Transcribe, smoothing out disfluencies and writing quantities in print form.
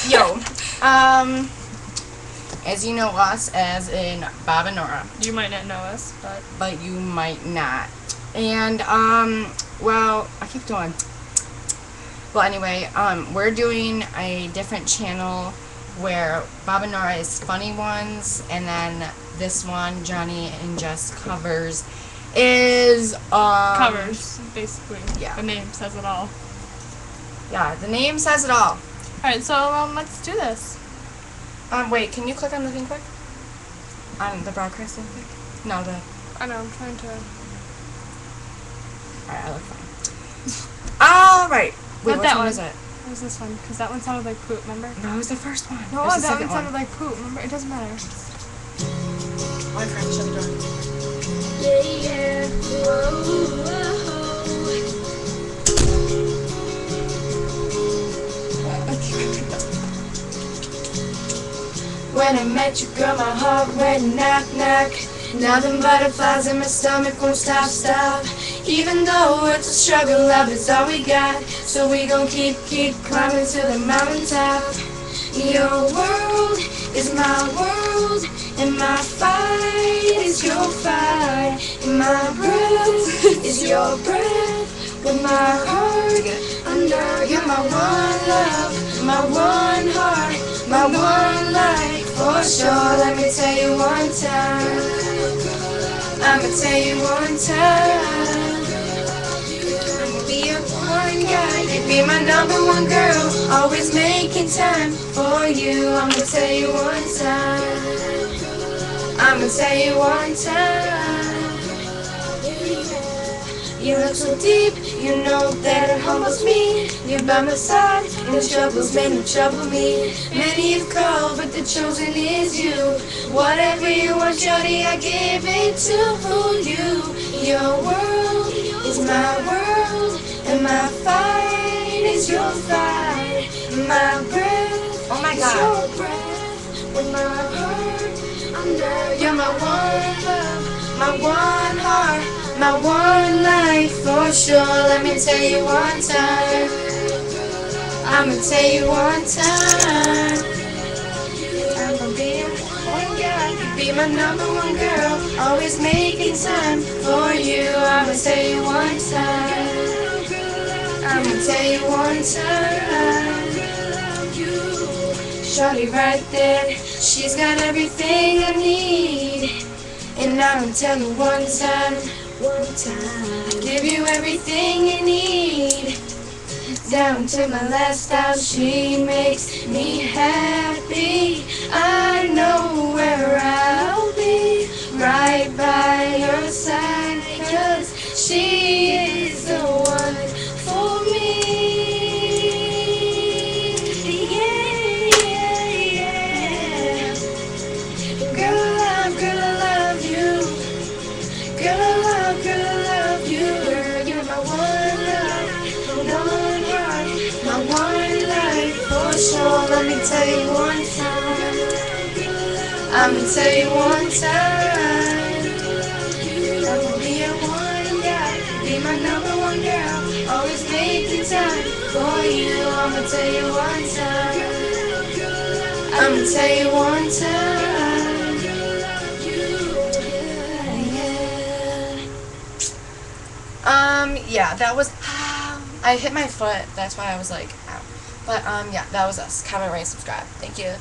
Yo, as you know us as in Bob and Nora. You might not know us, but you might not. And, well, I keep doing. Well, anyway, we're doing a different channel where Bob and Nora is funny ones, and then this one, Johnny and Jess covers, is, covers, basically. Yeah. The name says it all. Yeah, the name says it all. Alright, so, let's do this. Wait, can you click on the thing quick? On the broadcasting thing? No, the... I know, I'm trying to... Alright, I look fine. Alright. Wait, Not which that one one. is it? What was this one? Because that one sounded like poop, remember? No, it was the first one. No, It was the that second one sounded like poop, remember? It doesn't matter. My friend, shut the door. Yeah, whoa, when I met you, girl, my heart went knock, knock. Nothing butterflies in my stomach won't stop. Even though it's a struggle, love is all we got. So we gon' keep climbing to the mountaintop. Your world is my world, and my fight is your fight. And my breath is your breath. With my heart, I know you're my one love, my one heart, my one life. For sure, let me tell you one time. I'ma tell you one time. I'ma be your one guy, you be my number one girl, always making time for you. I'ma tell you one time. I'ma tell you one time. You look so deep, you know that it humbles me. You're by my side, and the troubles may not trouble me. Many have called, but the chosen is you. Whatever you want, shorty, I give it to you. Your world is my world, and my fight is your fight. My breath Oh my is God. your breath. With my heart, I know you're my one love, my one heart, my one life. For sure, let me tell you one time. I'ma tell you one time. I'ma be one guy, you be my number one girl, always making time for you. I'ma tell you one time. I'ma tell you one time. Shorty right there, she's got everything I need. And I'ma tell you one time, I give you everything you need. Down to my last hour, she makes me happy. I know where I'll be, right by your side, 'cause she is the one for me. Yeah. Girl, I love you. Girl, I love you. Girl, you're my one love, my one heart, my one life. For sure, let me tell you one time. I'ma tell you one time. I'ma be your one guy, be my number one girl, always making time for you. I'ma tell you one time. I'ma tell you one time. Yeah, that was, I hit my foot, that's why I was like, ow. But, yeah, that was us. Comment, rate, subscribe. Thank you.